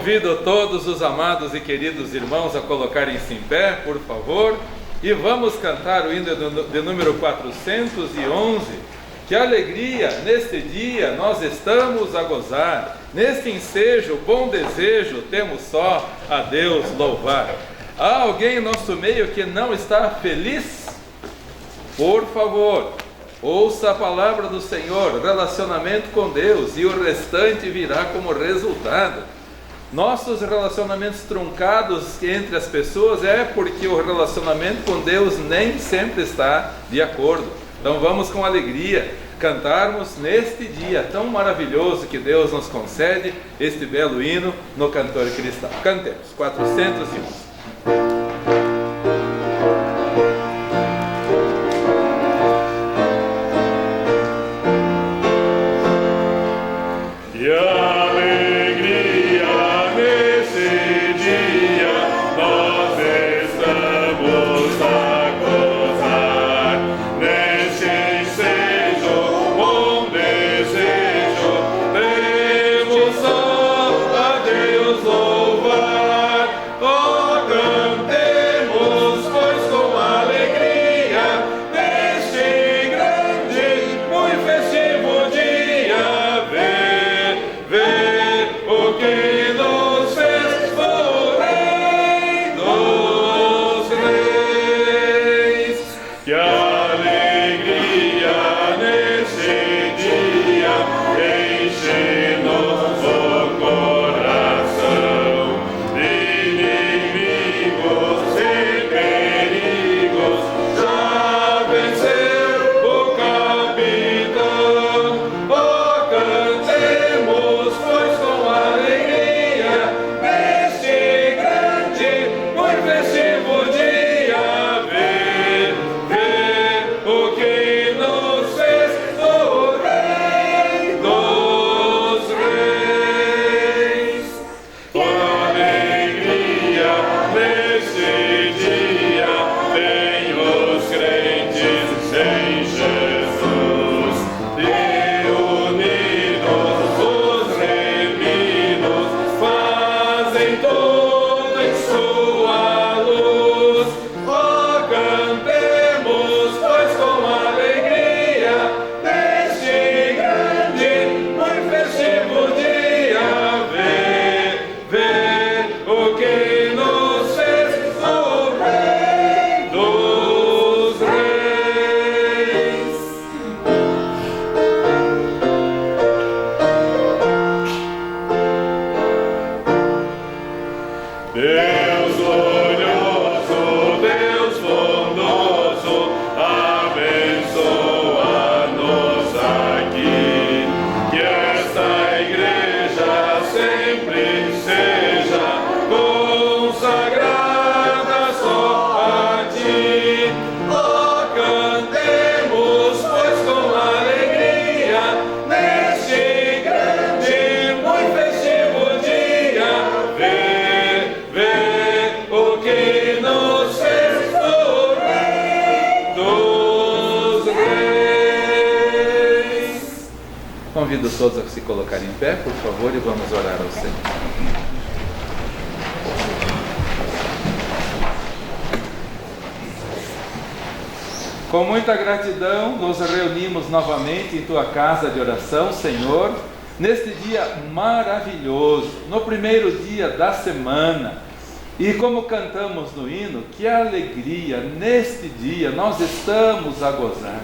Convido todos os amados e queridos irmãos a colocarem-se em pé, por favor, e vamos cantar o hino de número 411. Que alegria, neste dia nós estamos a gozar, neste ensejo, bom desejo, temos só a Deus louvar. Há alguém em nosso meio que não está feliz? Por favor, ouça a palavra do Senhor, relacionamento com Deus, e o restante virá como resultado. Nossos relacionamentos truncados entre as pessoas é porque o relacionamento com Deus nem sempre está de acordo. Então vamos com alegria cantarmos neste dia tão maravilhoso que Deus nos concede este belo hino no Cantor Cristão. Cantemos 411. Convido todos a se colocarem em pé, por favor, e vamos orar ao Senhor. Com muita gratidão, nos reunimos novamente em Tua casa de oração, Senhor, neste dia maravilhoso, no primeiro dia da semana. E como cantamos no hino, que alegria, neste dia nós estamos a gozar.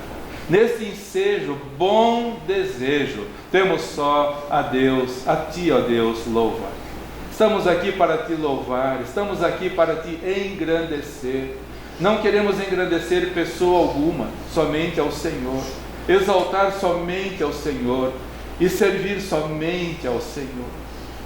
Neste ensejo, bom desejo, temos só a Deus, a Ti, ó Deus, louvar. Estamos aqui para Te louvar, estamos aqui para Te engrandecer. Não queremos engrandecer pessoa alguma, somente ao Senhor. Exaltar somente ao Senhor e servir somente ao Senhor.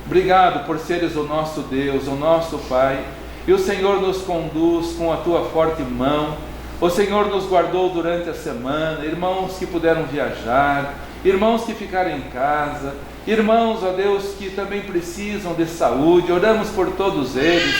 Obrigado por seres o nosso Deus, o nosso Pai, e o Senhor nos conduz com a Tua forte mão. O Senhor nos guardou durante a semana, irmãos que puderam viajar, irmãos que ficaram em casa, irmãos, ó Deus, que também precisam de saúde, oramos por todos eles,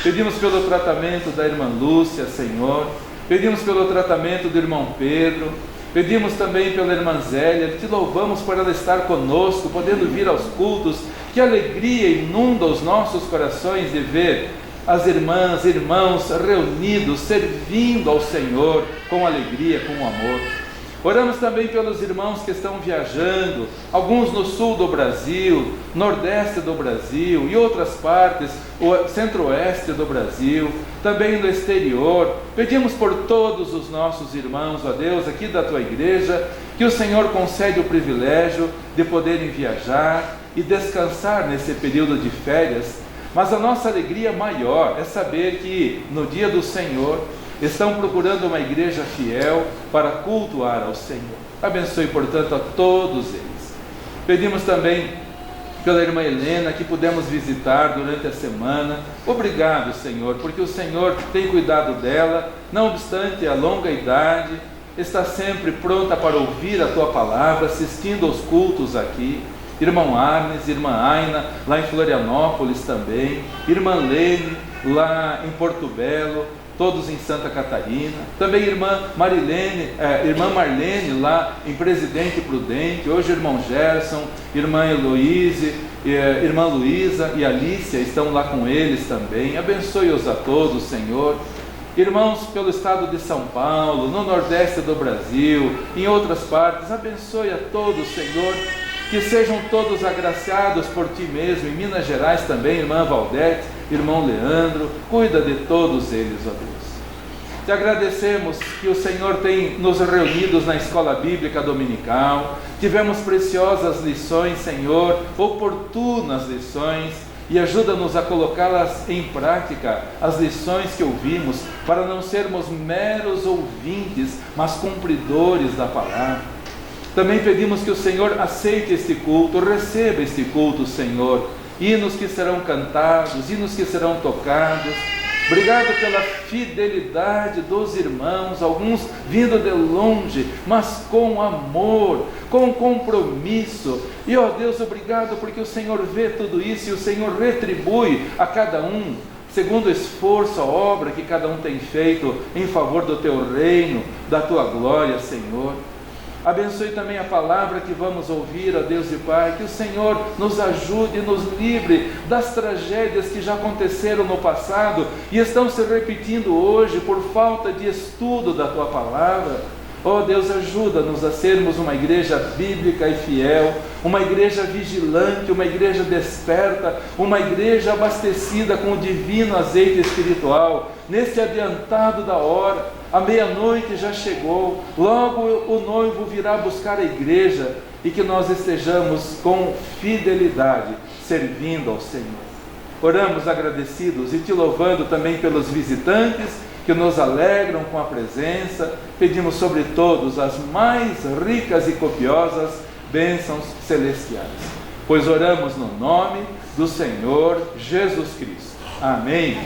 pedimos pelo tratamento da irmã Lúcia, Senhor, pedimos pelo tratamento do irmão Pedro, Pedimos também pela irmã Zélia, te louvamos por ela estar conosco, podendo vir aos cultos. Que alegria inunda os nossos corações de ver as irmãs e irmãos reunidos, servindo ao Senhor com alegria, com amor. Oramos também pelos irmãos que estão viajando, alguns no sul do Brasil, nordeste do Brasil e outras partes, o centro-oeste do Brasil, também no exterior. Pedimos por todos os nossos irmãos, ó Deus, aqui da Tua igreja, que o Senhor concede o privilégio de poderem viajar e descansar nesse período de férias. Mas a nossa alegria maior é saber que no dia do Senhor estão procurando uma igreja fiel para cultuar ao Senhor. Abençoe, portanto, a todos eles. Pedimos também pela irmã Helena, que pudemos visitar durante a semana. Obrigado, Senhor, porque o Senhor tem cuidado dela, não obstante a longa idade, está sempre pronta para ouvir a Tua palavra, assistindo aos cultos aqui. Irmão Arnes, irmã Aina, lá em Florianópolis também, irmã Lene, lá em Porto Belo, todos em Santa Catarina, também irmã Marlene, lá em Presidente Prudente, hoje irmão Gerson, irmã Heloíse, irmã Luísa e Alícia estão lá com eles também. Abençoe-os a todos, Senhor. Irmãos pelo estado de São Paulo, no nordeste do Brasil, em outras partes, abençoe a todos, Senhor, que sejam todos agraciados por Ti mesmo. Em Minas Gerais também, irmã Valdete, irmão Leandro, cuida de todos eles, ó Deus. Te agradecemos que o Senhor tem nos reunidos na escola bíblica dominical, tivemos preciosas lições, Senhor, oportunas lições, e ajuda-nos a colocá-las em prática, as lições que ouvimos, para não sermos meros ouvintes, mas cumpridores da palavra. Também pedimos que o Senhor aceite este culto, receba este culto, Senhor, hinos que serão cantados, hinos que serão tocados. Obrigado pela fidelidade dos irmãos, alguns vindo de longe, mas com amor, com compromisso. E, ó Deus, obrigado porque o Senhor vê tudo isso e o Senhor retribui a cada um, segundo o esforço, a obra que cada um tem feito em favor do Teu reino, da Tua glória, Senhor. Abençoe também a palavra que vamos ouvir, ó Deus e Pai, que o Senhor nos ajude e nos livre das tragédias que já aconteceram no passado e estão se repetindo hoje por falta de estudo da Tua palavra. Ó Deus, ajuda-nos a sermos uma igreja bíblica e fiel, uma igreja vigilante, uma igreja desperta, uma igreja abastecida com o divino azeite espiritual, neste adiantado da hora. A meia-noite já chegou, logo o noivo virá buscar a igreja, e que nós estejamos com fidelidade, servindo ao Senhor. Oramos agradecidos e Te louvando também pelos visitantes que nos alegram com a presença. Pedimos sobre todos as mais ricas e copiosas bênçãos celestiais, pois oramos no nome do Senhor Jesus Cristo. Amém.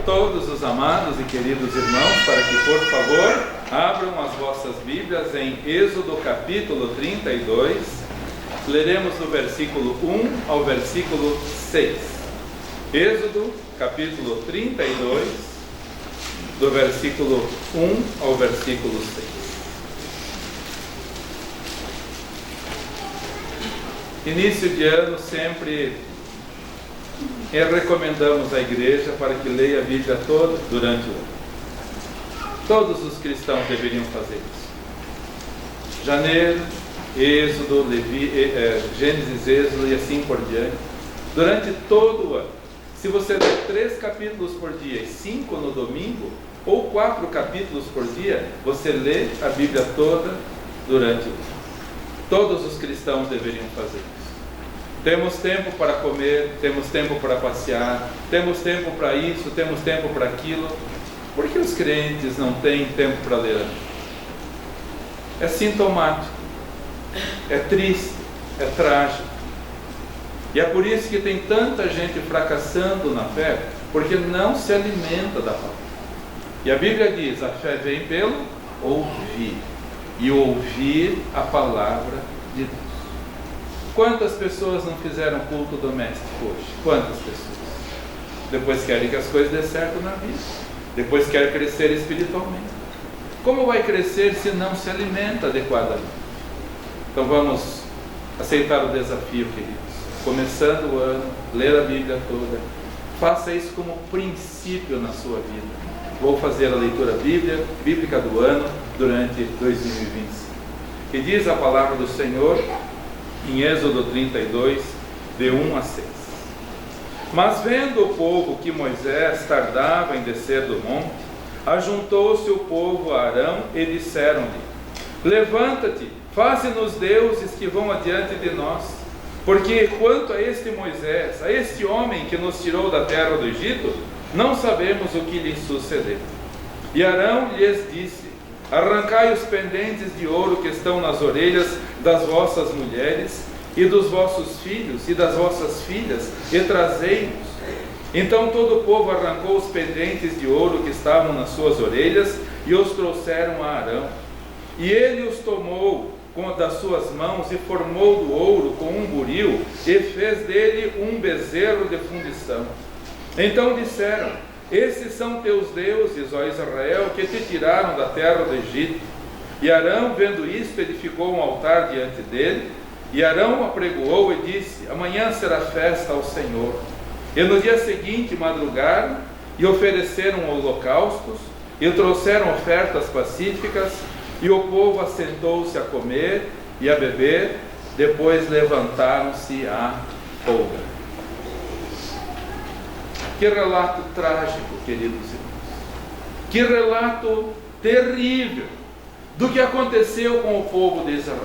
todos os amados e queridos irmãos para que, por favor, abram as vossas Bíblias em Êxodo capítulo 32. Leremos do versículo 1 ao versículo 6. Êxodo capítulo 32, do versículo 1 ao versículo 6. Início de ano sempre recomendamos à igreja para que leia a Bíblia toda durante o ano. Todos os cristãos deveriam fazer isso. Janeiro, Êxodo, Gênesis, Êxodo e assim por diante. Durante todo o ano. Se você lê 3 capítulos por dia e 5 no domingo, ou 4 capítulos por dia, você lê a Bíblia toda durante o ano. Todos os cristãos deveriam fazer isso. Temos tempo para comer, temos tempo para passear, temos tempo para isso, temos tempo para aquilo. Por que os crentes não têm tempo para ler a Bíblia? É sintomático, é triste, é trágico. E é por isso que tem tanta gente fracassando na fé, porque não se alimenta da palavra. E a Bíblia diz, a fé vem pelo ouvir, e ouvir a palavra de Deus. Quantas pessoas não fizeram culto doméstico hoje? Quantas pessoas? Depois querem que as coisas dêem certo na vida. Depois querem crescer espiritualmente. Como vai crescer se não se alimenta adequadamente? Então vamos aceitar o desafio, queridos. Começando o ano, ler a Bíblia toda. Faça isso como princípio na sua vida. Vou fazer a leitura bíblica do ano durante 2025. E diz a palavra do Senhor em Êxodo 32, de 1 a 6. Mas vendo o povo que Moisés tardava em descer do monte, ajuntou-se o povo a Arão e disseram-lhe: Levanta-te, faze-nos deuses que vão adiante de nós, porque quanto a este Moisés, a este homem que nos tirou da terra do Egito, não sabemos o que lhe sucedeu. E Arão lhes disse: Arrancai os pendentes de ouro que estão nas orelhas das vossas mulheres e dos vossos filhos e das vossas filhas, e trazei-nos. Então todo o povo arrancou os pendentes de ouro que estavam nas suas orelhas e os trouxeram a Arão. E ele os tomou das suas mãos e formou do ouro com um buril e fez dele um bezerro de fundição. Então disseram: Esses são teus deuses, ó Israel, que te tiraram da terra do Egito. E Arão, vendo isto, edificou um altar diante dele. E Arão apregoou e disse: Amanhã será festa ao Senhor. E no dia seguinte madrugaram e ofereceram holocaustos e trouxeram ofertas pacíficas. E o povo assentou-se a comer e a beber. Depois levantaram-se à folga. Que relato trágico, queridos irmãos. Que relato terrível do que aconteceu com o povo de Israel.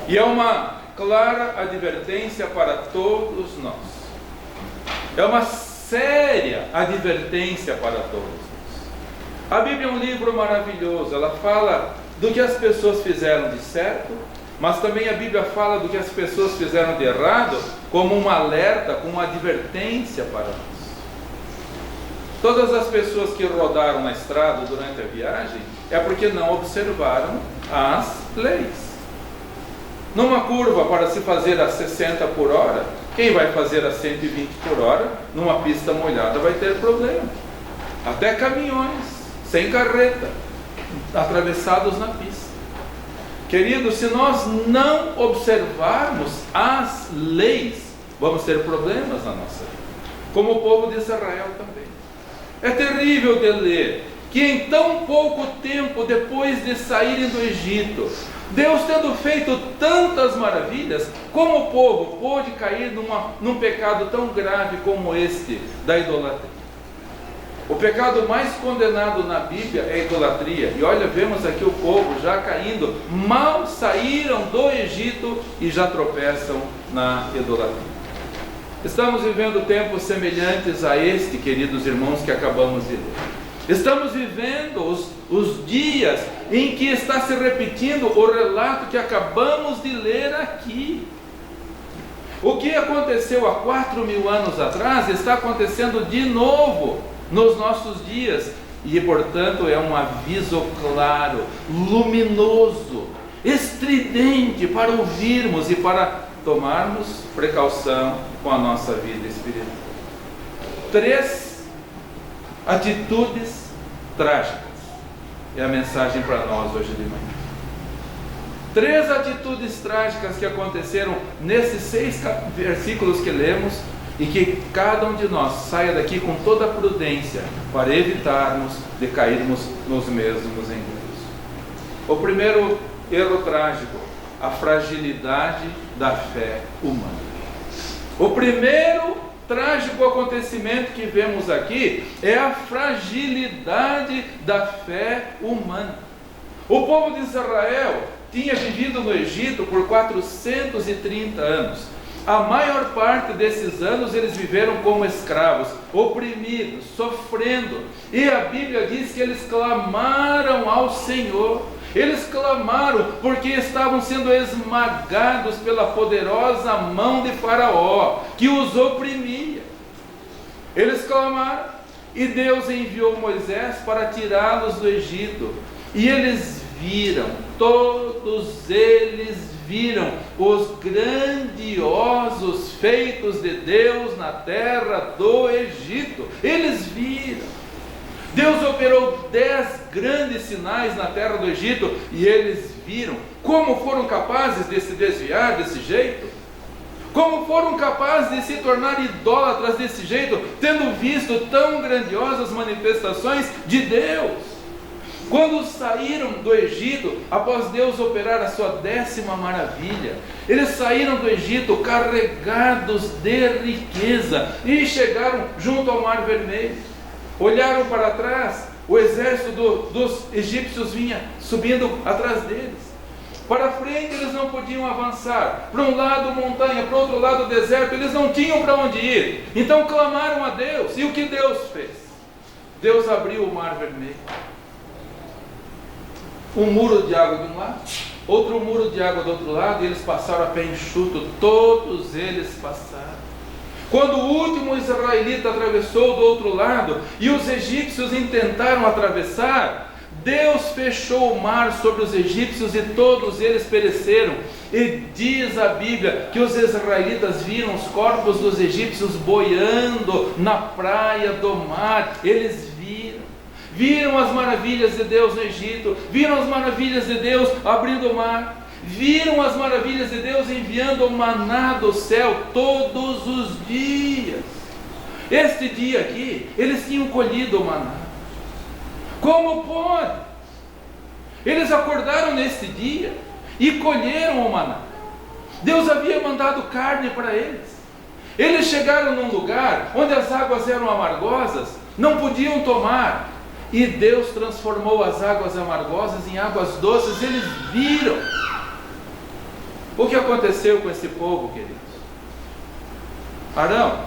E é uma clara advertência para todos nós. É uma séria advertência para todos nós. A Bíblia é um livro maravilhoso. Ela fala do que as pessoas fizeram de certo, mas também a Bíblia fala do que as pessoas fizeram de errado, como um alerta, como uma advertência para nós. Todas as pessoas que rodaram na estrada durante a viagem é porque não observaram as leis. Numa curva para se fazer a 60 por hora, quem vai fazer a 120 por hora, numa pista molhada, vai ter problema. Até caminhões, sem carreta, atravessados na pista. Queridos, se nós não observarmos as leis, vamos ter problemas na nossa vida, como o povo de Israel também. É terrível de ler que em tão pouco tempo depois de saírem do Egito, Deus tendo feito tantas maravilhas, como o povo pôde cair num pecado tão grave como este da idolatria. O pecado mais condenado na Bíblia é a idolatria. E olha, vemos aqui o povo já caindo. Mal saíram do Egito e já tropeçam na idolatria. Estamos vivendo tempos semelhantes a este, queridos irmãos, que acabamos de ler. Estamos vivendo os dias em que está se repetindo o relato que acabamos de ler aqui. O que aconteceu há 4.000 anos atrás está acontecendo de novo nos nossos dias. E, portanto, é um aviso claro, luminoso, estridente para ouvirmos e para tomarmos precaução com a nossa vida espiritual. 3 atitudes trágicas é a mensagem para nós hoje de manhã. 3 atitudes trágicas que aconteceram nesses 6 versículos que lemos, e que cada um de nós saia daqui com toda a prudência para evitarmos de cairmos nos mesmos enganos. O primeiro erro trágico, a fragilidade da fé humana. O primeiro trágico acontecimento que vemos aqui é a fragilidade da fé humana. O povo de Israel tinha vivido no Egito por 430 anos. A maior parte desses anos eles viveram como escravos, oprimidos, sofrendo. E a Bíblia diz que eles clamaram ao Senhor. Eles clamaram porque estavam sendo esmagados pela poderosa mão de Faraó, que os oprimia. Eles clamaram e Deus enviou Moisés para tirá-los do Egito. E eles viram, todos eles viram os grandiosos feitos de Deus na terra do Egito. Eles viram. Deus operou 10 grandes sinais na terra do Egito e eles viram. Como foram capazes de se desviar desse jeito? Como foram capazes de se tornar idólatras desse jeito, tendo visto tão grandiosas manifestações de Deus? Quando saíram do Egito, após Deus operar a sua 10ª maravilha, eles saíram do Egito carregados de riqueza e chegaram junto ao Mar Vermelho. Olharam para trás, o exército dos egípcios vinha subindo atrás deles. Para frente eles não podiam avançar, para um lado montanha, para o outro lado deserto, eles não tinham para onde ir. Então clamaram a Deus, e o que Deus fez? Deus abriu o Mar Vermelho. Um muro de água de um lado, outro muro de água do outro lado, e eles passaram a pé enxuto, todos eles passaram. Quando o último israelita atravessou do outro lado, e os egípcios intentaram atravessar, Deus fechou o mar sobre os egípcios e todos eles pereceram. E diz a Bíblia que os israelitas viram os corpos dos egípcios boiando na praia do mar. Eles viram as maravilhas de Deus no Egito, viram as maravilhas de Deus abrindo o mar, viram as maravilhas de Deus enviando o maná do céu todos os dias. Este dia aqui, eles tinham colhido o maná. Como pode? Eles acordaram neste dia e colheram o maná. Deus havia mandado carne para eles. Eles chegaram num lugar onde as águas eram amargosas, não podiam tomar. E Deus transformou as águas amargosas em águas doces. Eles viram. O que aconteceu com esse povo, queridos? Arão,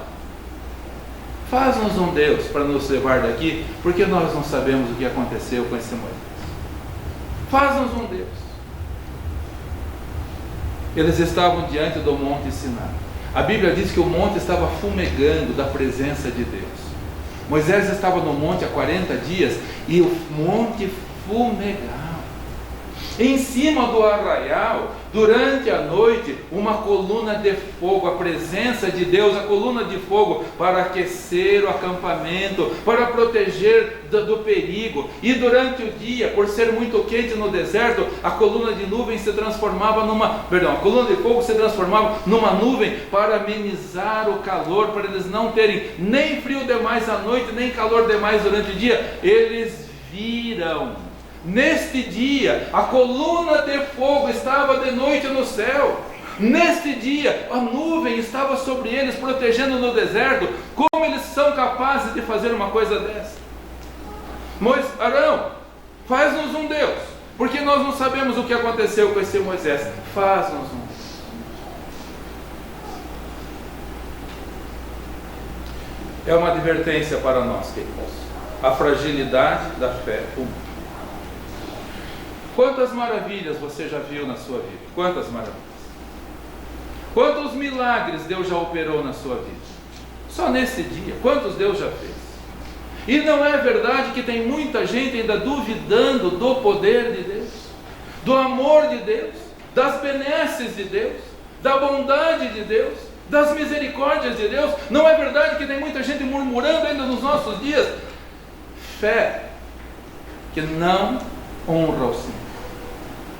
faz-nos um Deus para nos levar daqui, porque nós não sabemos o que aconteceu com esse Moisés. Faz-nos um Deus. Eles estavam diante do Monte Sinai. A Bíblia diz que o monte estava fumegando da presença de Deus. Moisés estava no monte há 40 dias e o monte fumegava. Em cima do arraial, durante a noite, uma coluna de fogo, a presença de Deus, a coluna de fogo para aquecer o acampamento, para proteger do perigo. E durante o dia, por ser muito quente no deserto, a coluna de nuvem se transformava a coluna de fogo se transformava numa nuvem para amenizar o calor, para eles não terem nem frio demais à noite, nem calor demais durante o dia. Eles viram. Neste dia, a coluna de fogo estava de noite no céu. Neste dia, a nuvem estava sobre eles, protegendo no deserto. Como eles são capazes de fazer uma coisa dessa? Arão, faz-nos um Deus, porque nós não sabemos o que aconteceu com esse Moisés. Faz-nos um Deus. É uma advertência para nós, queridos. A fragilidade da fé humana. Quantas maravilhas você já viu na sua vida? Quantas maravilhas? Quantos milagres Deus já operou na sua vida? Só nesse dia, quantos Deus já fez? E não é verdade que tem muita gente ainda duvidando do poder de Deus, do amor de Deus, das benesses de Deus, da bondade de Deus, das misericórdias de Deus? Não é verdade que tem muita gente murmurando ainda nos nossos dias? Fé que não honra o Senhor.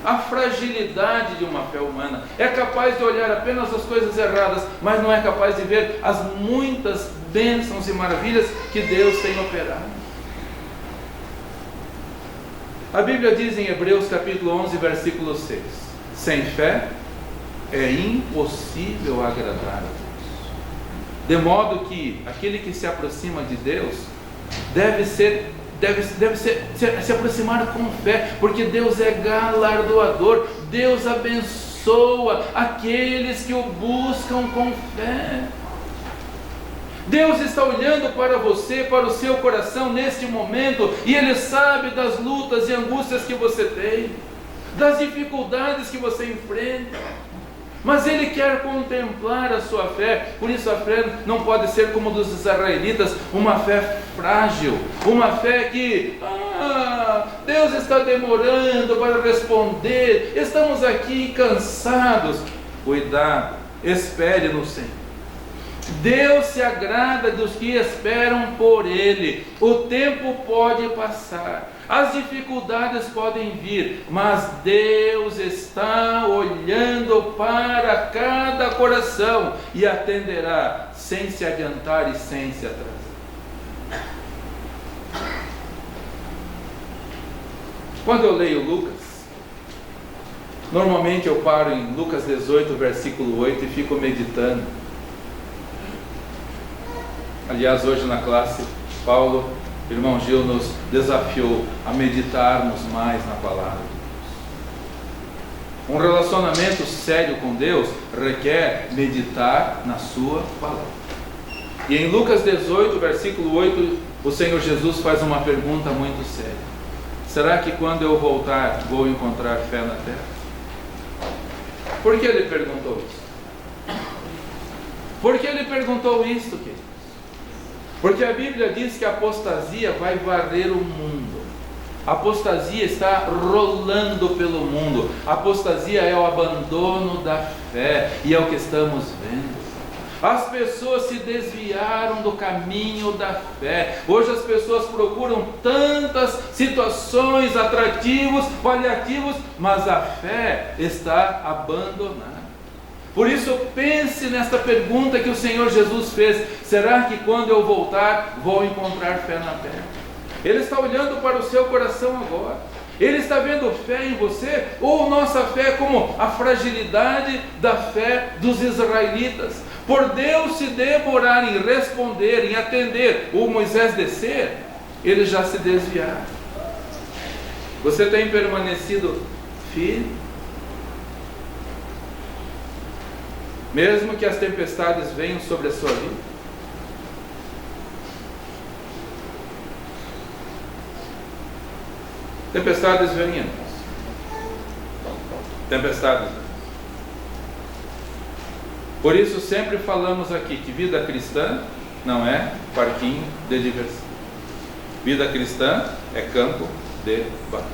A fragilidade de uma fé humana é capaz de olhar apenas as coisas erradas, mas não é capaz de ver as muitas bênçãos e maravilhas que Deus tem operado. A Bíblia diz em Hebreus capítulo 11, versículo 6: sem fé é impossível agradar a Deus. De modo que aquele que se aproxima de Deus deve se aproximar com fé, porque Deus é galardoador. Deus abençoa aqueles que o buscam com fé. Deus está olhando para você, para o seu coração neste momento, e Ele sabe das lutas e angústias que você tem, das dificuldades que você enfrenta, mas Ele quer contemplar a sua fé. Por isso a fé não pode ser como dos israelitas, uma fé frágil, uma fé que Deus está demorando para responder, estamos aqui cansados. Cuidado, espere no Senhor. Deus se agrada dos que esperam por Ele. O tempo pode passar, as dificuldades podem vir, mas Deus está olhando para cada coração e atenderá sem se adiantar e sem se atrasar. Quando eu leio Lucas, normalmente eu paro em Lucas 18, versículo 8 e fico meditando. Aliás, hoje na classe, Paulo, irmão Gil, nos desafiou a meditarmos mais na palavra de Deus. Um relacionamento sério com Deus requer meditar na sua palavra. E em Lucas 18, versículo 8, o Senhor Jesus faz uma pergunta muito séria: será que quando eu voltar vou encontrar fé na terra? Por que ele perguntou isso? Por que ele perguntou isso, querido? Porque a Bíblia diz que a apostasia vai varrer o mundo. A apostasia está rolando pelo mundo. A apostasia é o abandono da fé, e é o que estamos vendo. As pessoas se desviaram do caminho da fé. Hoje as pessoas procuram tantas situações, atrativos, paliativos, mas a fé está abandonada. Por isso pense nesta pergunta que o Senhor Jesus fez: será que quando eu voltar vou encontrar fé na terra? Ele está olhando para o seu coração agora. Ele está vendo fé em você, ou nossa fé como a fragilidade da fé dos israelitas? Por Deus se demorar em responder, em atender o Moisés descer, eles já se desviaram. Você tem permanecido firme? Mesmo que as tempestades venham sobre a sua vida? Tempestades vêm, tempestades vêm. Por isso sempre falamos aqui que vida cristã não é parquinho de diversão. Vida cristã é campo de batalha.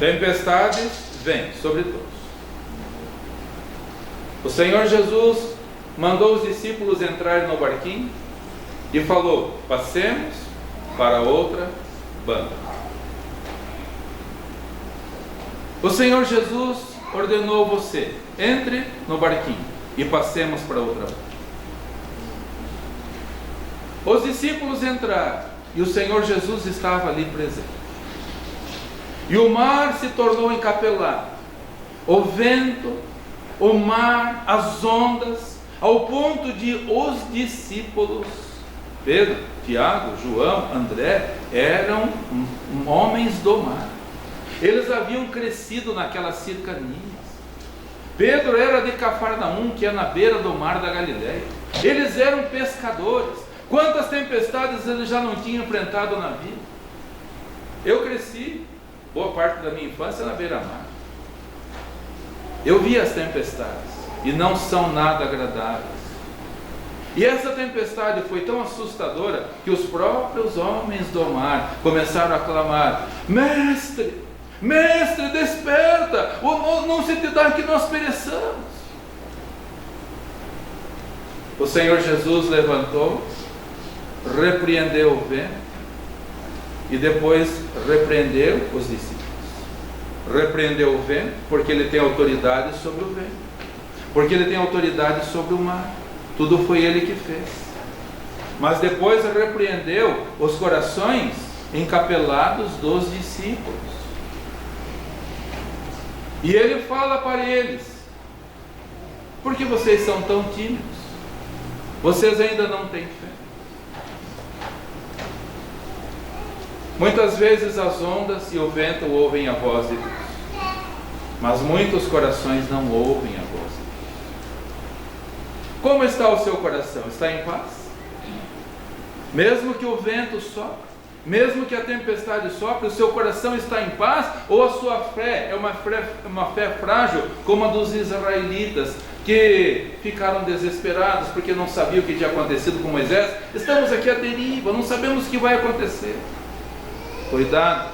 Tempestades vêm sobre todos. O Senhor Jesus mandou os discípulos entrarem no barquinho e falou: passemos para outra banda. O Senhor Jesus ordenou você: entre no barquinho e passemos para outra banda. Os discípulos entraram e o Senhor Jesus estava ali presente. E o mar se tornou encapelado, o vento, o mar, as ondas, ao ponto de os discípulos, Pedro, Tiago, João, André, eram homens do mar. Eles haviam crescido naquelas cercanias. Pedro era de Cafarnaum, que é na beira do mar da Galileia. Eles eram pescadores. Quantas tempestades eles já não tinham enfrentado na vida? Eu cresci, boa parte da minha infância, na beira-mar. Eu vi as tempestades. e não são nada agradáveis. E essa tempestade foi tão assustadora que os próprios homens do mar começaram a clamar: Mestre, Mestre, desperta, não se te dá que nós pereçamos. O Senhor Jesus levantou, repreendeu o vento e depois repreendeu os discípulos. Repreendeu o vento porque ele tem autoridade sobre o vento, porque ele tem autoridade sobre o mar. Tudo foi ele que fez. Mas depois repreendeu os corações encapelados dos discípulos. E ele fala para eles: por que vocês são tão tímidos? Vocês ainda não têm fé. Muitas vezes as ondas e o vento ouvem a voz de Deus, mas muitos corações não ouvem a voz de Deus. Como está o seu coração? Está em paz? Mesmo que o vento sopre, mesmo que a tempestade sopre, o seu coração está em paz? Ou a sua fé é uma fé frágil, como a dos israelitas, que ficaram desesperados porque não sabiam o que tinha acontecido com Moisés? Estamos aqui à deriva, não sabemos o que vai acontecer. Cuidado,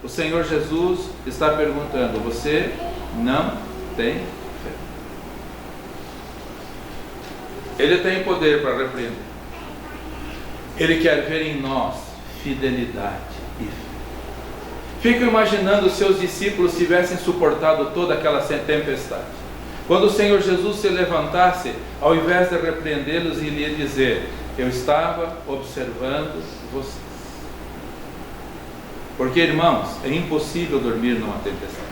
o Senhor Jesus está perguntando: você não tem fé? Ele tem poder para repreender. Ele quer ver em nós fidelidade e fé. Fico imaginando se os discípulos tivessem suportado toda aquela tempestade. Quando o Senhor Jesus se levantasse, ao invés de repreendê-los, ele ia dizer: eu estava observando vocês. Porque, irmãos, é impossível dormir numa tempestade.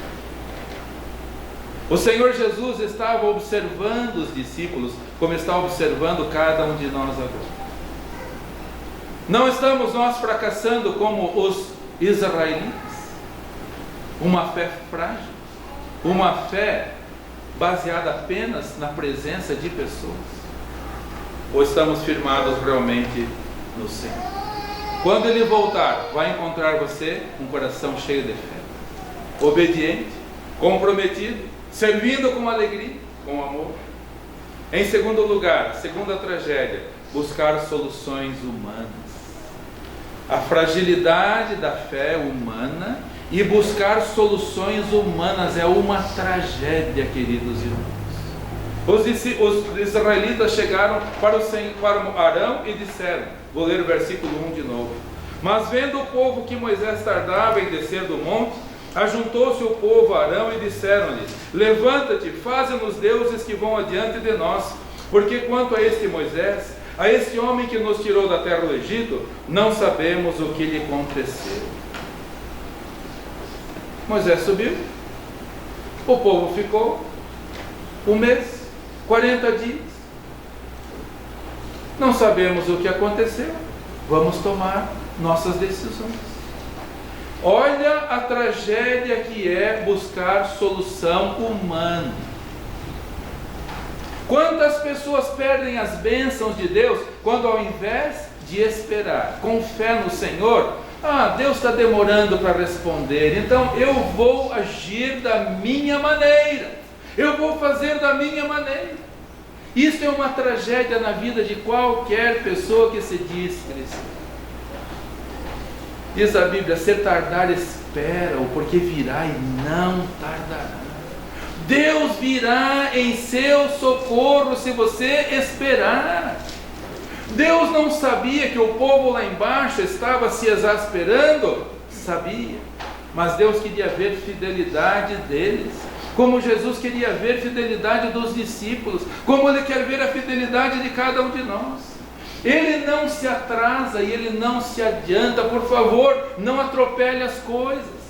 O Senhor Jesus estava observando os discípulos, como está observando cada um de nós agora. Não estamos nós fracassando como os israelitas? Uma fé frágil, uma fé baseada apenas na presença de pessoas? Ou estamos firmados realmente no Senhor? Quando Ele voltar, vai encontrar você com um coração cheio de fé, obediente, comprometido, servindo com alegria, com amor. Em segundo lugar, segunda tragédia, buscar soluções humanas. A fragilidade da fé humana e buscar soluções humanas é uma tragédia, queridos irmãos. Os israelitas chegaram para Arão e disseram, vou ler o versículo 1 de novo: mas vendo o povo que Moisés tardava em descer do monte, ajuntou-se o povo a Arão e disseram-lhe: levanta-te, faze-nos deuses que vão adiante de nós, porque quanto a este Moisés, a este homem que nos tirou da terra do Egito, não sabemos o que lhe aconteceu. Moisés subiu, o povo ficou um mês, 40 dias, não sabemos o que aconteceu, vamos tomar nossas decisões. Olha a tragédia que é buscar solução humana. Quantas pessoas perdem as bênçãos de Deus quando, ao invés de esperar com fé no Senhor, Deus está demorando para responder, então eu vou agir da minha maneira, eu vou fazer da minha maneira. Isso é uma tragédia na vida de qualquer pessoa que se diz cristã. Diz a Bíblia: se tardar, espera-o, porque virá e não tardará. Deus virá em seu socorro se você esperar. Deus não sabia que o povo lá embaixo estava se exasperando? Sabia, mas Deus queria ver fidelidade deles, como Jesus queria ver fidelidade dos discípulos, como Ele quer ver a fidelidade de cada um de nós. Ele não se atrasa e Ele não se adianta. Por favor, não atropele as coisas.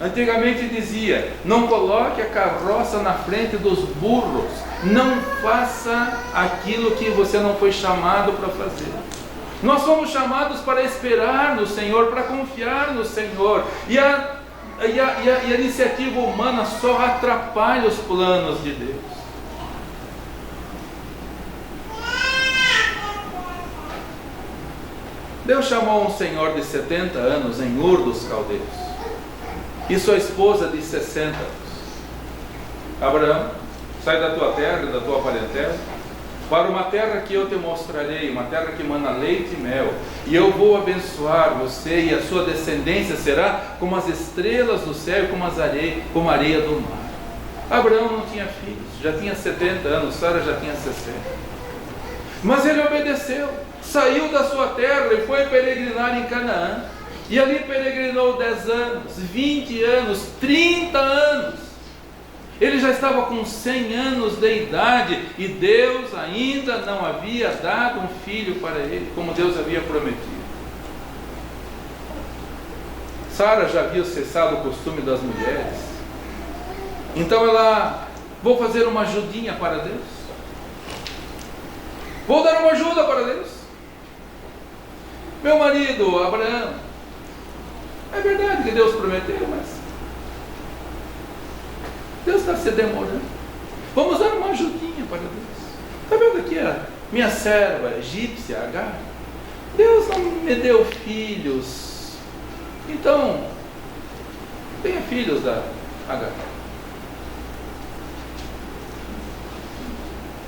Antigamente dizia: não coloque a carroça na frente dos burros, não faça aquilo que você não foi chamado para fazer. Nós somos chamados para esperar no Senhor, para confiar no Senhor, e a iniciativa humana só atrapalha os planos de Deus. Deus chamou um senhor de 70 anos em Ur dos Caldeus e sua esposa de 60 anos. Abraão sai da tua terra, da tua parentela, para uma terra que eu te mostrarei, uma terra que emana leite e mel, e eu vou abençoar você, e a sua descendência será como as estrelas do céu, como a areia do mar. Abraão não tinha filhos, já tinha 70 anos, Sara já tinha 60. Mas ele obedeceu, saiu da sua terra e foi peregrinar em Canaã. E ali peregrinou 10 anos, 20 anos, 30 anos. Ele já estava com 100 anos de idade e Deus ainda não havia dado um filho para ele, como Deus havia prometido. Sara já havia cessado o costume das mulheres. Então ela, vou fazer uma ajudinha para Deus. Vou dar uma ajuda para Deus. Meu marido, Abraão, é verdade que Deus prometeu, mas Deus está se demorando. Vamos dar uma ajudinha para Deus. Está vendo aqui a minha serva egípcia, Agar? Deus não me deu filhos. Então, tenha filhos da Agar.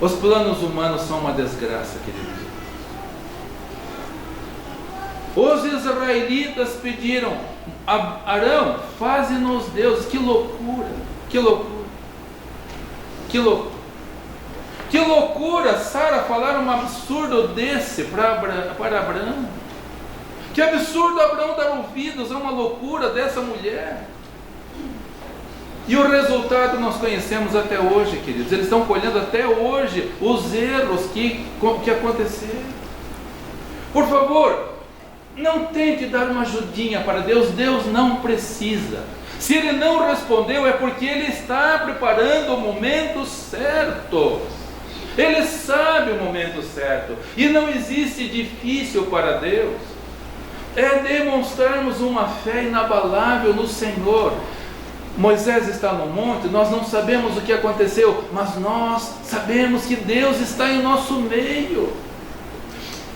Os planos humanos são uma desgraça, queridos. Os israelitas pediram: Arão, faze-nos Deus. Que loucura, que loucura, que loucura, que loucura Sara falar um absurdo desse para Abraão. Que absurdo Abraão dar ouvidos a uma loucura dessa mulher. E o resultado nós conhecemos até hoje, queridos. Eles estão colhendo até hoje os erros que aconteceram. Por favor, não tente dar uma ajudinha para Deus. Deus não precisa. Se Ele não respondeu, é porque Ele está preparando o momento certo. Ele sabe o momento certo. E não existe difícil para Deus. É demonstrarmos uma fé inabalável no Senhor. Moisés está no monte, nós não sabemos o que aconteceu, mas nós sabemos que Deus está em nosso meio.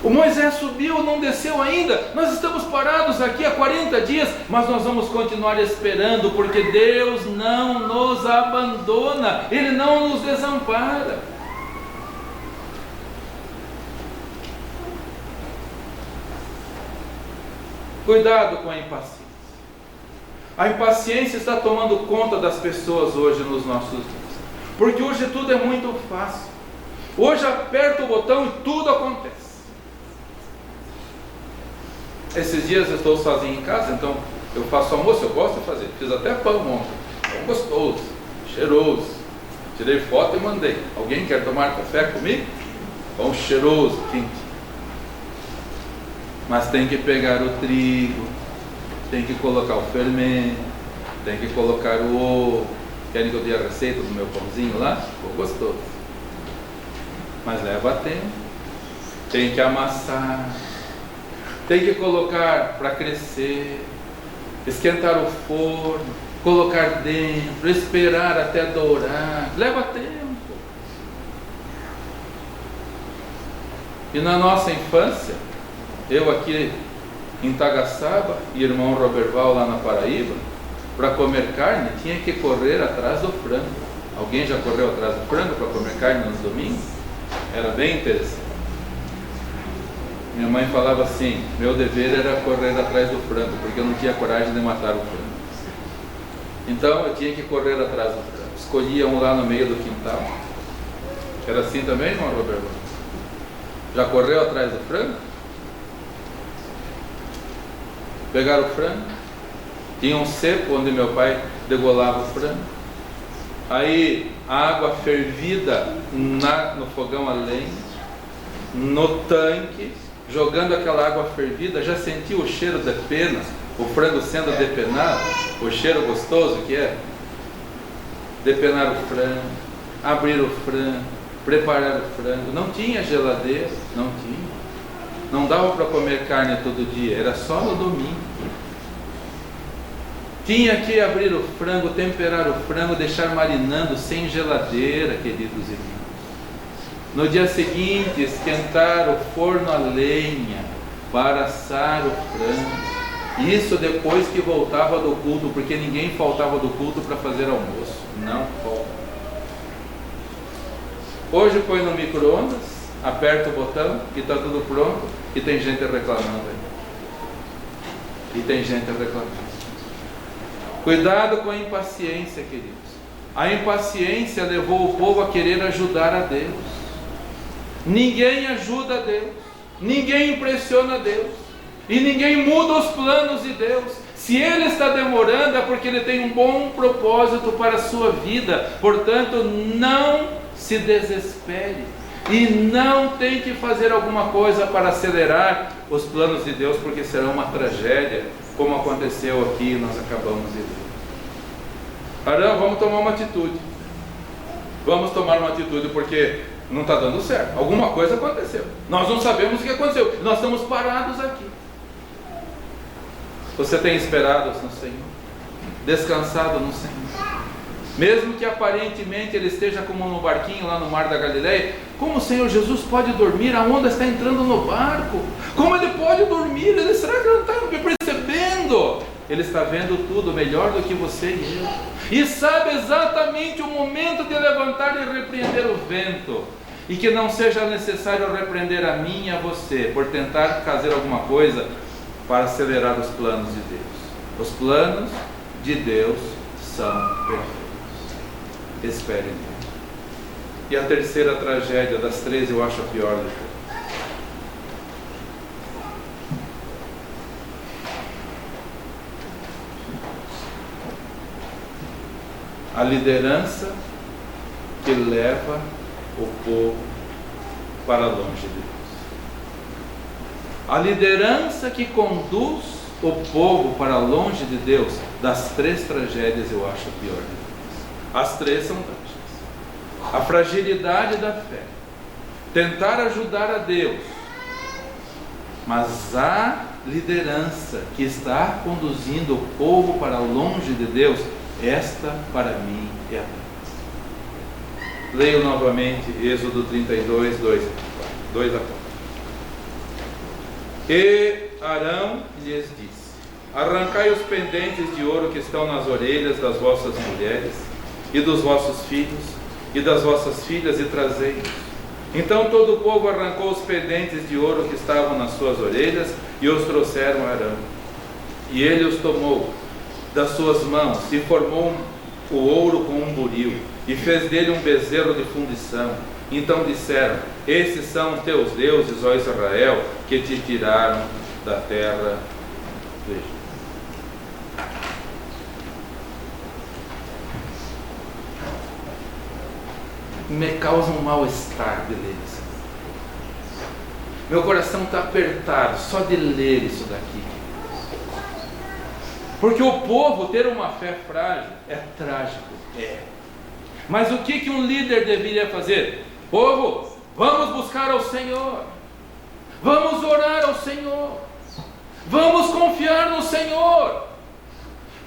O Moisés subiu, não desceu ainda, nós estamos parados aqui há 40 dias, mas nós vamos continuar esperando, porque Deus não nos abandona, Ele não nos desampara. Cuidado com a impaciência. A impaciência está tomando conta das pessoas hoje nos nossos dias, porque hoje tudo é muito fácil. Hoje aperta o botão e tudo acontece. Esses dias eu estou sozinho em casa, então eu faço almoço, eu gosto de fazer. Fiz até pão ontem, pão gostoso, cheiroso. Tirei foto e mandei. Alguém quer tomar café comigo? Pão cheiroso, quente. Mas tem que pegar o trigo, tem que colocar o fermento, tem que colocar o ovo. Querem que eu dê a receita do meu pãozinho lá? Ficou gostoso. Mas leva tempo. Tem que amassar. Tem que colocar para crescer. Esquentar o forno. Colocar dentro. Esperar até dourar. Leva tempo. E na nossa infância, eu aqui em Tagaçaba e irmão Roberval lá na Paraíba, para comer carne tinha que correr atrás do frango. Alguém já correu atrás do frango para comer carne nos domingos? Era bem interessante. Minha mãe falava assim: meu dever era correr atrás do frango, porque eu não tinha coragem de matar o frango. Então eu tinha que correr atrás do frango. Escolhia um lá no meio do quintal. Era assim também, irmão Roberval? Já correu atrás do frango? Pegaram o frango, tinha um cepo onde meu pai degolava o frango, aí a água fervida no fogão a lenha, no tanque, jogando aquela água fervida, já sentiu o cheiro de pena, o frango sendo depenado, o cheiro gostoso que é? Depenar o frango, abrir o frango, preparar o frango. Não tinha geladeira, não tinha. Não dava para comer carne todo dia, era só no domingo. Tinha que abrir o frango, temperar o frango, deixar marinando sem geladeira, queridos irmãos. No dia seguinte, esquentar o forno a lenha para assar o frango. Isso depois que voltava do culto, porque ninguém faltava do culto para fazer almoço. Não falta. Hoje põe no micro-ondas, aperta o botão e está tudo pronto, e tem gente reclamando aí. E tem gente reclamando. Cuidado com a impaciência, queridos. A impaciência levou o povo a querer ajudar a Deus. Ninguém ajuda a Deus, ninguém impressiona a Deus, e ninguém muda os planos de Deus. Se Ele está demorando é porque Ele tem um bom propósito para a sua vida. Portanto, não se desespere, e não tente fazer alguma coisa para acelerar os planos de Deus, porque será uma tragédia, como aconteceu aqui e nós acabamos de ver. Arão, vamos tomar uma atitude. Vamos tomar uma atitude, porque não está dando certo. Alguma coisa aconteceu. Nós não sabemos o que aconteceu. Nós estamos parados aqui. Você tem esperado no Senhor? Descansado no Senhor? Mesmo que aparentemente ele esteja como no barquinho lá no mar da Galileia, como o Senhor Jesus pode dormir? A onda está entrando no barco. Como ele pode dormir? Será que ele não está percebendo? Ele está vendo tudo melhor do que você e eu, e sabe exatamente o momento de levantar e repreender o vento, e que não seja necessário repreender a mim e a você por tentar fazer alguma coisa para acelerar os planos de Deus. Os planos de Deus são perfeitos. Espere em Deus. E a terceira tragédia das três, eu acho a pior de todas. A liderança que leva o povo para longe de Deus. A liderança que conduz o povo para longe de Deus. Das três tragédias, eu acho a pior de todas. As três são trágicas. A fragilidade da fé, tentar ajudar a Deus, mas a liderança que está conduzindo o povo para longe de Deus, esta para mim é a tragédia. Leio novamente Êxodo 32, 2 a 4. E Arão lhes disse: arrancai os pendentes de ouro que estão nas orelhas das vossas mulheres e dos vossos filhos e das vossas filhas, e trazei-os. Então todo o povo arrancou os pendentes de ouro que estavam nas suas orelhas e os trouxeram a Arão. E ele os tomou das suas mãos e formou o ouro com um buril e fez dele um bezerro de fundição. Então disseram: esses são teus deuses, ó Israel, que te tiraram da terra do Egito. Me causa um mal-estar de ler isso. Meu coração está apertado só de ler isso daqui. Porque o povo ter uma fé frágil é trágico, mas o que um líder deveria fazer? Povo, vamos buscar ao Senhor, vamos orar ao Senhor, vamos confiar no Senhor,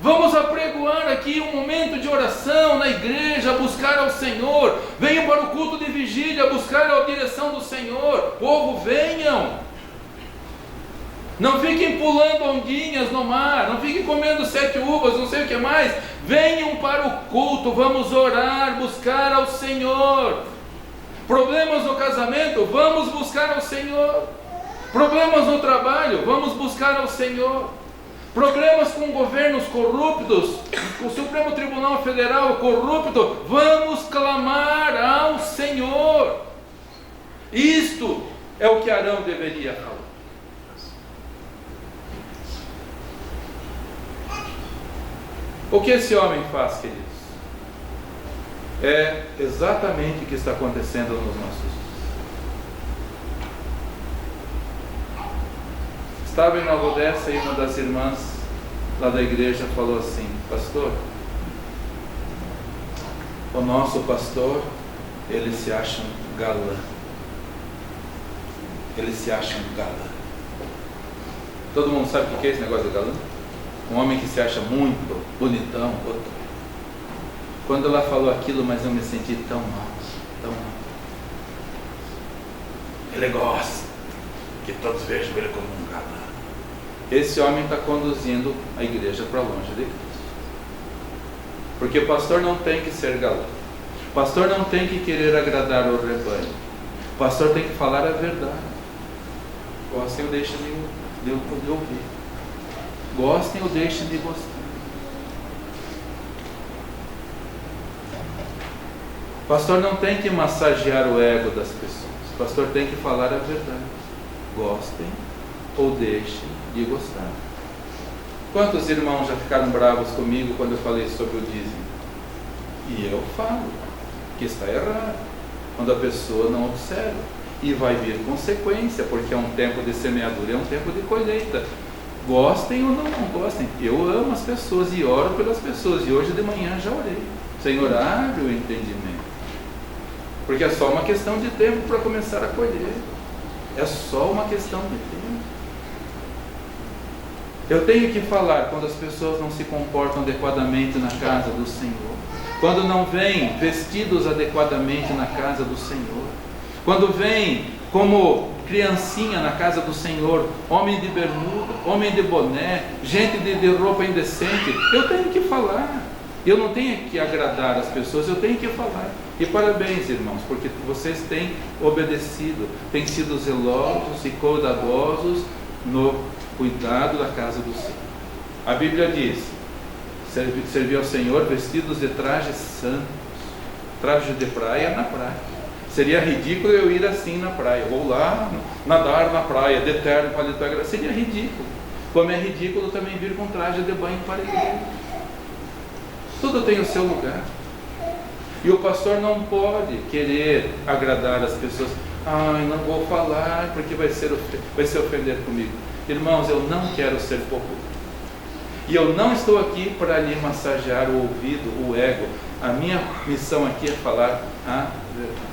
vamos apregoar aqui um momento de oração na igreja, buscar ao Senhor. Venham para o culto de vigília, buscar a direção do Senhor. Povo, venham. Não fiquem pulando ondinhas no mar, não fiquem comendo 7 uvas, não sei o que mais. Venham para o culto, vamos orar, buscar ao Senhor. Problemas no casamento, vamos buscar ao Senhor. Problemas no trabalho, vamos buscar ao Senhor. Problemas com governos corruptos, o Supremo Tribunal Federal corrupto, vamos clamar ao Senhor. Isto é o que Arão deveria falar. O que esse homem faz, queridos? É exatamente o que está acontecendo nos nossos dias. Estava em Nova Odessa e uma das irmãs lá da igreja falou assim: pastor, o nosso pastor, ele se acha um galã. Ele se acha um galã. Todo mundo sabe o que é esse negócio de galã? Um homem que se acha muito bonitão. Quando ela falou aquilo, mas eu me senti tão mal, tão mal. Ele gosta que todos vejam ele como um galã. Esse homem está conduzindo a igreja para longe de Cristo. Porque o pastor não tem que ser galã. O pastor não tem que querer agradar o rebanho. O pastor tem que falar a verdade. Gostem ou deixem de ouvir. Gostem ou deixem de gostar. O pastor não tem que massagear o ego das pessoas. O pastor tem que falar a verdade. Gostem ou deixem de gostar. Quantos irmãos já ficaram bravos comigo quando eu falei sobre o dízimo? E eu falo que está errado, quando a pessoa não observa. E vai vir consequência, porque é um tempo de semeadura, é um tempo de colheita. Gostem ou não gostem, eu amo as pessoas e oro pelas pessoas. E hoje de manhã já orei. Senhor, abre o entendimento. Porque é só uma questão de tempo para começar a colher. É só uma questão de tempo. Eu tenho que falar quando as pessoas não se comportam adequadamente na casa do Senhor. Quando não vêm vestidos adequadamente na casa do Senhor. Quando vêm como criancinha na casa do Senhor, homem de bermuda, homem de boné, gente de roupa indecente, eu tenho que falar. Eu não tenho que agradar as pessoas, eu tenho que falar. E parabéns, irmãos, porque vocês têm obedecido, têm sido zelosos e cuidadosos no cuidado da casa do Senhor. A Bíblia diz: servir ao Senhor vestidos de trajes santos. Trajes de praia na praia. Seria ridículo eu ir assim na praia. Vou lá nadar na praia, de terno, paletó. Seria ridículo. Como é ridículo também vir com traje de banho para a igreja. Tudo tem o seu lugar. E o pastor não pode querer agradar as pessoas. Ai, não vou falar porque vai se ofender comigo. Irmãos, eu não quero ser popular. E eu não estou aqui para lhe massagear o ouvido, o ego. A minha missão aqui é falar a verdade.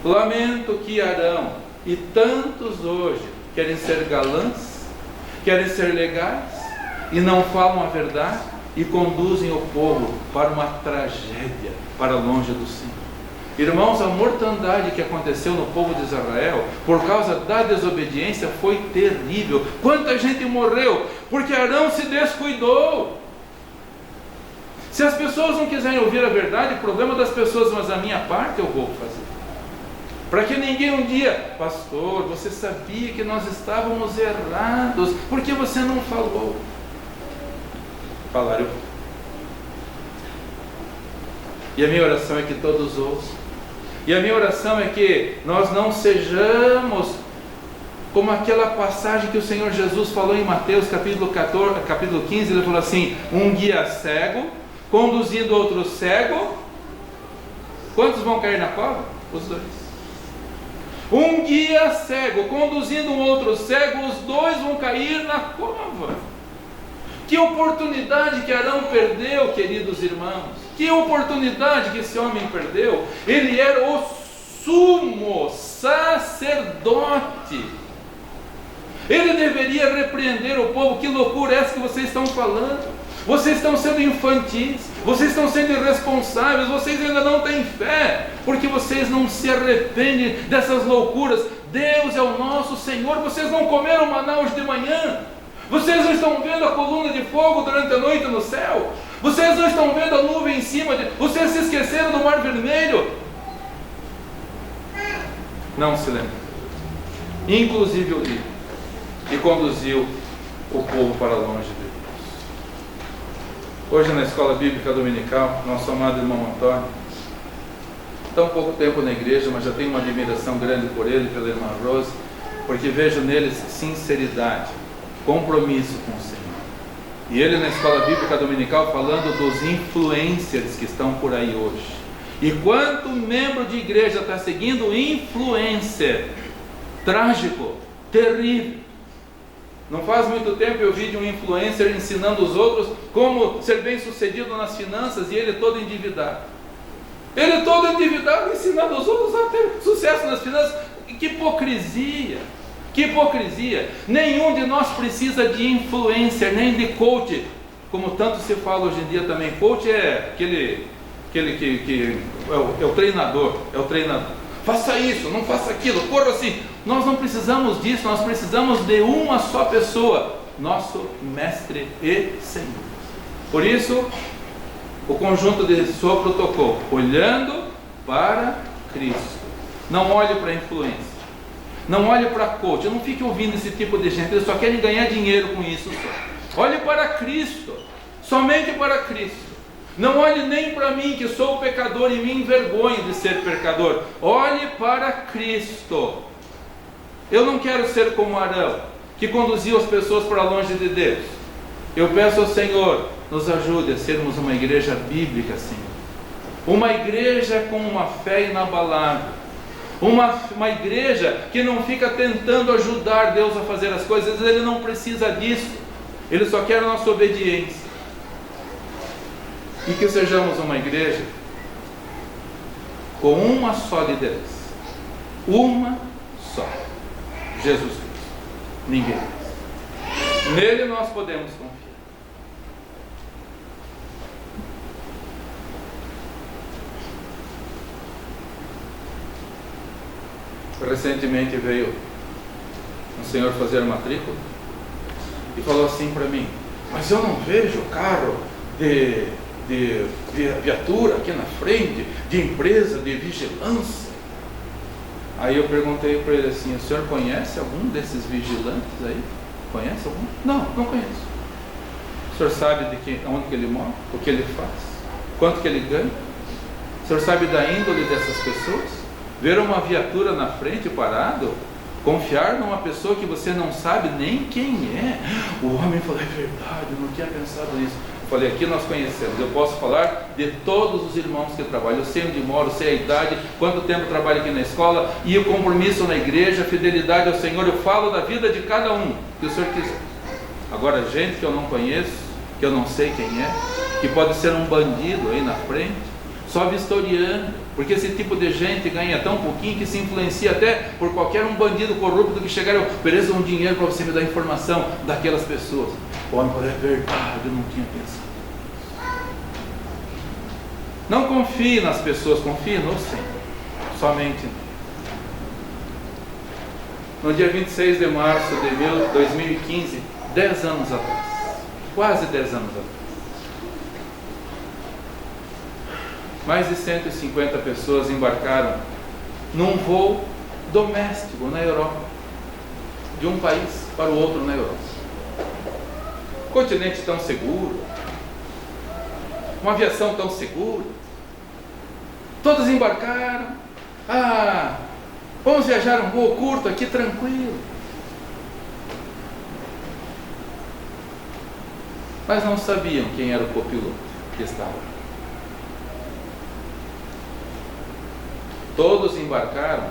Lamento que Arão e tantos hoje querem ser galãs, querem ser legais e não falam a verdade e conduzem o povo para uma tragédia, para longe do Senhor. Irmãos, a mortandade que aconteceu no povo de Israel por causa da desobediência foi terrível. Quanta gente morreu porque Arão se descuidou. Se as pessoas não quiserem ouvir a verdade, problema das pessoas, mas a minha parte eu vou fazer. Para que ninguém um dia, pastor, você sabia que nós estávamos errados, por que você não falou? Falar eu vou. E a minha oração é que todos ouçam. E a minha oração é que nós não sejamos como aquela passagem que o Senhor Jesus falou em Mateus capítulo 15, ele falou assim: um guia cego, conduzindo outro cego, quantos vão cair na cova? Os dois. Um guia cego, conduzindo um outro cego, os dois vão cair na cova. Que oportunidade que Arão perdeu, queridos irmãos. Que oportunidade que esse homem perdeu. Ele era o sumo sacerdote. Ele deveria repreender o povo. Que loucura é essa que vocês estão falando? Vocês estão sendo infantis, vocês estão sendo irresponsáveis, vocês ainda não têm fé, porque vocês não se arrependem dessas loucuras. Deus é o nosso Senhor. Vocês não comeram maná hoje de manhã? Vocês não estão vendo a coluna de fogo durante a noite no céu? Vocês não estão vendo a nuvem em cima de... Vocês se esqueceram do mar vermelho? Não se lembra. Inclusive o líder, e conduziu o povo para longe de Deus. Hoje na escola bíblica dominical, nosso amado irmão Antônio, tão pouco tempo na igreja, mas já tenho uma admiração grande por ele, pela irmã Rose, porque vejo neles sinceridade, compromisso com o Senhor. E ele na escola bíblica dominical falando dos influencers que estão por aí hoje. E quanto membro de igreja está seguindo influencer? Trágico, terrível. Não faz muito tempo eu vi de um influencer ensinando os outros como ser bem sucedido nas finanças, e ele todo endividado. Ele todo endividado ensinando os outros a ter sucesso nas finanças. Que hipocrisia! Que hipocrisia! Nenhum de nós precisa de influencer, nem de coach, como tanto se fala hoje em dia também. Coach é aquele que é o treinador, faça isso, não faça aquilo, corra assim. Nós não precisamos disso, nós precisamos de uma só pessoa, nosso Mestre e Senhor. Por isso, O conjunto de sopro tocou, olhando para Cristo. Não olhe para a influência. Não olhe para coach. Não fique ouvindo esse tipo de gente. Eles só querem ganhar dinheiro com isso só. Olhe para Cristo. Somente para Cristo. Não olhe nem para mim, que sou pecador e me envergonho de ser pecador. Olhe para Cristo. Eu não quero ser como Arão, que conduziu as pessoas para longe de Deus. Eu peço ao Senhor, nos ajude a sermos uma igreja bíblica, Senhor. Uma igreja com uma fé inabalável. Uma igreja que não fica tentando ajudar Deus a fazer as coisas. Ele não precisa disso. Ele só quer a nossa obediência. E que sejamos uma igreja com uma só liderança. Uma só. Jesus Cristo. Ninguém mais. Nele nós podemos confiar. Recentemente veio um senhor fazer matrícula e falou assim para mim: mas eu não vejo carro de viatura aqui na frente, de empresa de vigilância. Aí eu perguntei para ele assim: o senhor conhece algum desses vigilantes aí? Conhece algum? Não conheço. O senhor sabe onde que ele mora? O que ele faz? Quanto que ele ganha? O senhor sabe da índole dessas pessoas? Ver uma viatura na frente parado, confiar numa pessoa que você não sabe nem quem é. O homem falou: é verdade, eu não tinha pensado nisso. Eu falei: aqui nós conhecemos, eu posso falar de todos os irmãos que trabalham. Eu sei onde moro, sei a idade, quanto tempo trabalho aqui na escola, e o compromisso na igreja, a fidelidade ao Senhor. Eu falo da vida de cada um, que o Senhor quiser. Agora, gente que eu não conheço, que eu não sei quem é, que pode ser um bandido aí na frente, só vistoriando, porque esse tipo de gente ganha tão pouquinho que se influencia até por qualquer um bandido corrupto que chegar e ofereça um dinheiro para você me dar informação daquelas pessoas. O homem falou: é verdade, eu não tinha pensado. Não confie nas pessoas, confie no Senhor, somente nele. No dia 26 de março de 2015, 10 anos atrás, quase 10 anos atrás, mais de 150 pessoas embarcaram num voo doméstico na Europa, de um país para o outro na Europa. Continente tão seguro, uma aviação tão segura. Todos embarcaram. Vamos viajar um voo curto aqui, tranquilo. Mas não sabiam quem era o copiloto que estava lá. Todos embarcaram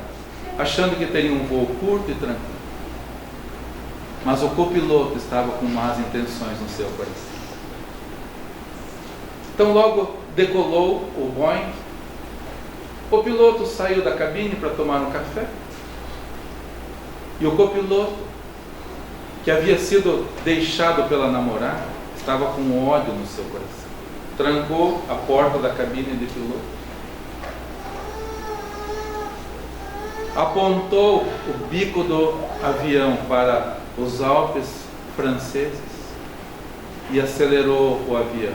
achando que teriam um voo curto e tranquilo. Mas o copiloto estava com más intenções no seu coração. Então logo decolou o Boeing. O piloto saiu da cabine para tomar um café. E o copiloto, que havia sido deixado pela namorada, estava com ódio no seu coração. Trancou a porta da cabine de piloto. Apontou o bico do avião para os Alpes franceses e acelerou o avião.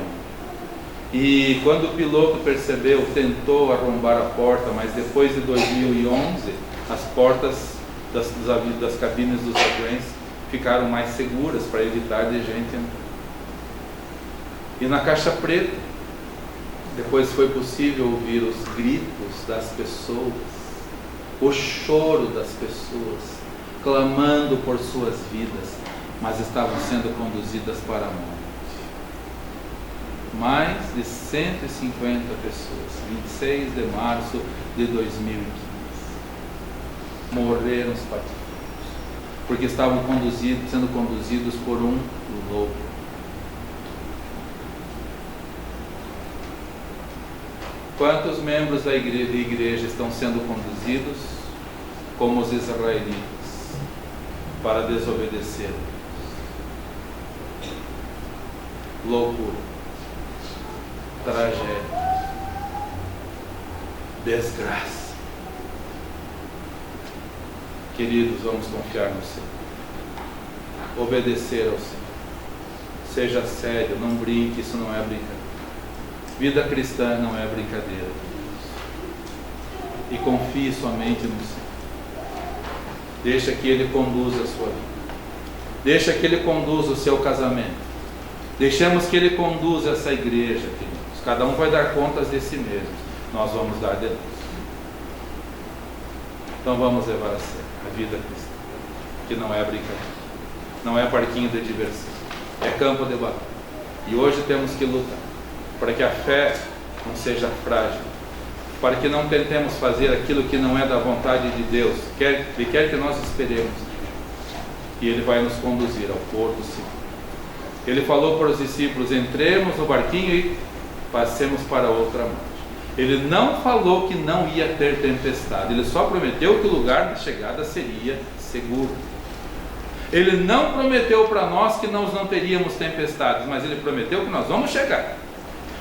E quando o piloto percebeu, tentou arrombar a porta, mas depois de 2011, as portas das cabines dos aviões ficaram mais seguras para evitar de gente entrar. E na caixa preta, depois foi possível ouvir os gritos das pessoas, o choro das pessoas, clamando por suas vidas, mas estavam sendo conduzidas para a morte. Mais de 150 pessoas, 26 de março de 2015, morreram espatifados, porque estavam sendo conduzidos por um louco. Quantos membros da igreja estão sendo conduzidos como os israelitas para desobedecer? Loucura, tragédia, desgraça. Queridos, vamos confiar no Senhor, obedecer ao Senhor. Seja sério, não brinque, isso não é brincadeira. Vida cristã não é brincadeira. E confie somente no Senhor. Deixa que Ele conduza a sua vida. Deixa que Ele conduza o seu casamento. Deixemos que Ele conduza essa igreja, queridos. Cada um vai dar contas de si mesmo. Nós vamos dar de nós. Então vamos levar a sério a vida cristã, que não é brincadeira, não é parquinho de diversão, é campo de batalha. E hoje temos que lutar para que a fé não seja frágil, para que não tentemos fazer aquilo que não é da vontade de Deus. Ele quer que nós esperemos, e Ele vai nos conduzir ao porto seguro. Ele falou para os discípulos: entremos no barquinho e passemos para outra margem. Ele não falou que não ia ter tempestade, Ele só prometeu que o lugar de chegada seria seguro. Ele não prometeu para nós que nós não teríamos tempestades, mas Ele prometeu que nós vamos chegar,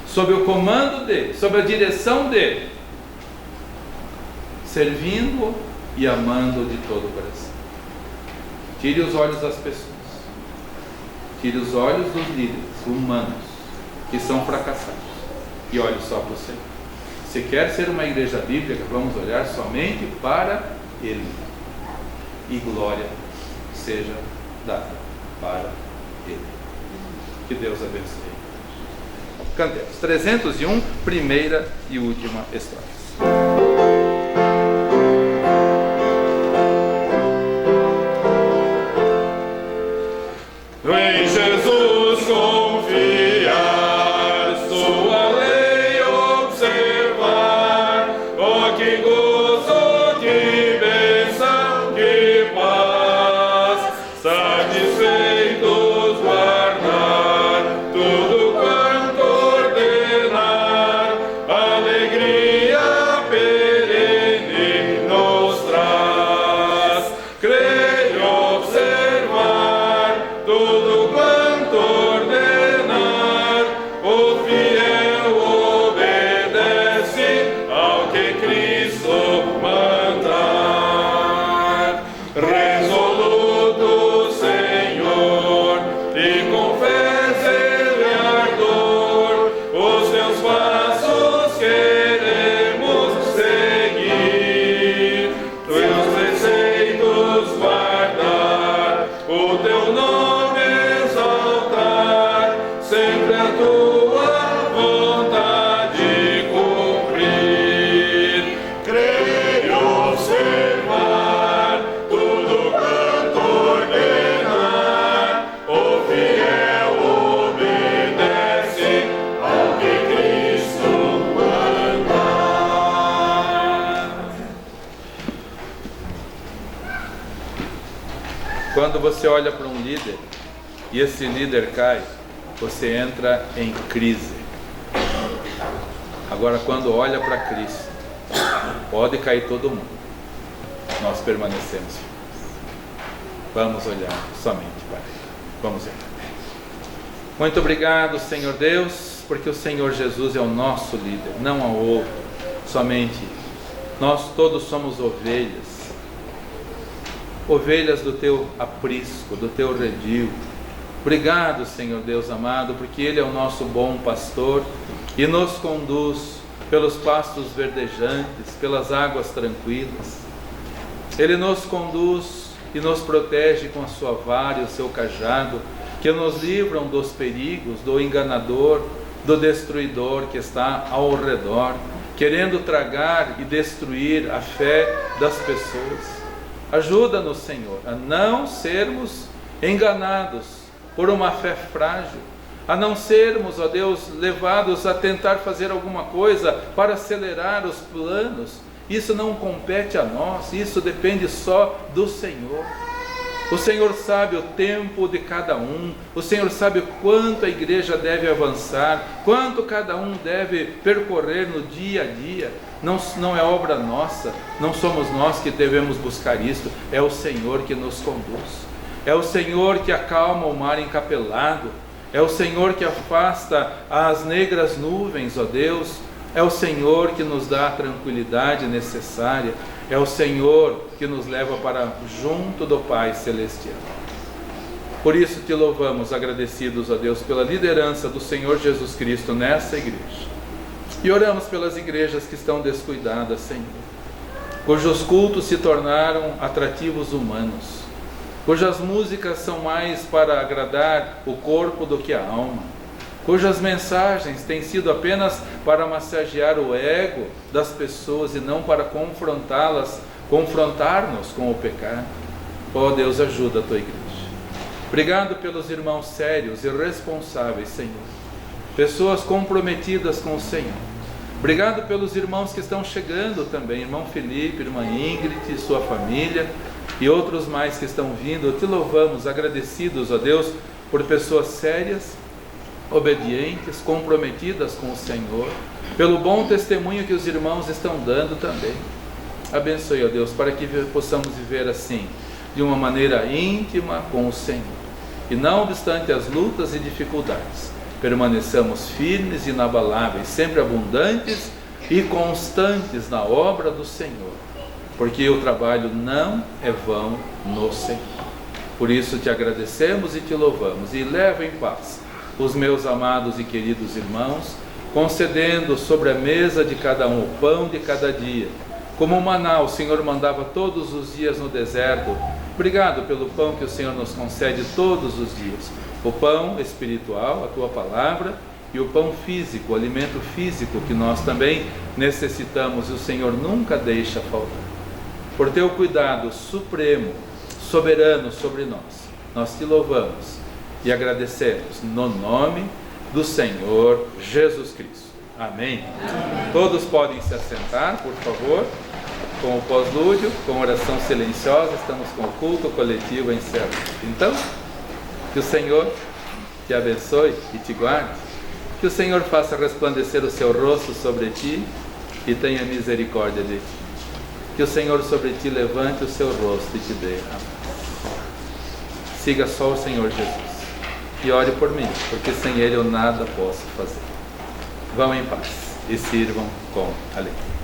sob o comando dEle, sob a direção dEle, servindo e amando de todo o coração. Tire os olhos das pessoas, tire os olhos dos líderes humanos que são fracassados e olhe só para o Senhor. Se quer ser uma igreja bíblica, vamos olhar somente para Ele, e glória seja dada para Ele. Que Deus abençoe. Cantemos 301, primeira e última estrofe. Em Jesus confiar, sua lei observar, oh que gozo, que bênção, que paz, satisfeitos guardar tudo quanto ordenar, alegria perene nos traz. Creio observar tudo quanto ordenar, o fiel obedece ao que Cristo mandar. Resoluto, Senhor, e com fé, zelo e ardor, os teus passos queremos seguir, teus preceitos guardar, o teu nome exaltar, sempre a tua vontade cumprir. Creio observar tudo quanto ordenar, o fiel obedece ao que Cristo mandar. Quando você olha para um líder e esse líder cai, você entra em crise. Agora, quando olha para Cristo, pode cair todo mundo, nós permanecemos firmes. Vamos olhar somente para Ele. Vamos olhar. Muito obrigado, Senhor Deus, porque o Senhor Jesus é o nosso líder, não há outro, somente nós todos somos ovelhas, ovelhas do Teu aprisco, do Teu redil. Obrigado, Senhor Deus amado, porque Ele é o nosso bom pastor e nos conduz pelos pastos verdejantes, pelas águas tranquilas. Ele nos conduz e nos protege com a sua vara e o seu cajado, que nos livram dos perigos, do enganador, do destruidor que está ao redor, querendo tragar e destruir a fé das pessoas. Ajuda-nos, Senhor, a não sermos enganados por uma fé frágil, a não sermos, ó Deus, levados a tentar fazer alguma coisa para acelerar os planos. Isso não compete a nós, isso depende só do Senhor. O Senhor sabe o tempo de cada um, o Senhor sabe o quanto a igreja deve avançar, quanto cada um deve percorrer no dia a dia. Não é obra nossa, não somos nós que devemos buscar isto, é o Senhor que nos conduz. É o Senhor que acalma o mar encapelado, é o Senhor que afasta as negras nuvens, ó Deus, é o Senhor que nos dá a tranquilidade necessária, é o Senhor que nos leva para junto do Pai Celestial. Por isso te louvamos, agradecidos a Deus pela liderança do Senhor Jesus Cristo nessa igreja. E oramos pelas igrejas que estão descuidadas, Senhor, cujos cultos se tornaram atrativos humanos, cujas músicas são mais para agradar o corpo do que a alma, cujas mensagens têm sido apenas para massagear o ego das pessoas e não para confrontar-nos com o pecado. Ó Deus, ajuda a tua igreja. Obrigado pelos irmãos sérios e responsáveis, Senhor, pessoas comprometidas com o Senhor. Obrigado pelos irmãos que estão chegando também, irmão Felipe, irmã Ingrid, sua família e outros mais que estão vindo. Te louvamos, agradecidos, ó Deus, por pessoas sérias, obedientes, comprometidas com o Senhor, pelo bom testemunho que os irmãos estão dando também. Abençoe, ó Deus, para que possamos viver assim, de uma maneira íntima com o Senhor. E não obstante as lutas e dificuldades, permaneçamos firmes e inabaláveis, sempre abundantes e constantes na obra do Senhor, porque o trabalho não é vão no Senhor. Por isso te agradecemos e te louvamos, e leva em paz os meus amados e queridos irmãos, concedendo sobre a mesa de cada um o pão de cada dia, como o maná o Senhor mandava todos os dias no deserto. Obrigado pelo pão que o Senhor nos concede todos os dias, o pão espiritual, a tua palavra, e o pão físico, o alimento físico que nós também necessitamos e o Senhor nunca deixa faltar. Por teu cuidado supremo, soberano sobre nós, nós te louvamos e agradecemos no nome do Senhor Jesus Cristo. Amém. Todos podem se assentar, por favor, com o pós-lúdio, com oração silenciosa. Estamos com o culto coletivo encerrado. Então, que o Senhor te abençoe e te guarde, que o Senhor faça resplandecer o seu rosto sobre ti e tenha misericórdia de ti. Que o Senhor sobre ti levante o seu rosto e te dê a paz. Siga só o Senhor Jesus e ore por mim, porque sem Ele eu nada posso fazer. Vão em paz e sirvam com alegria.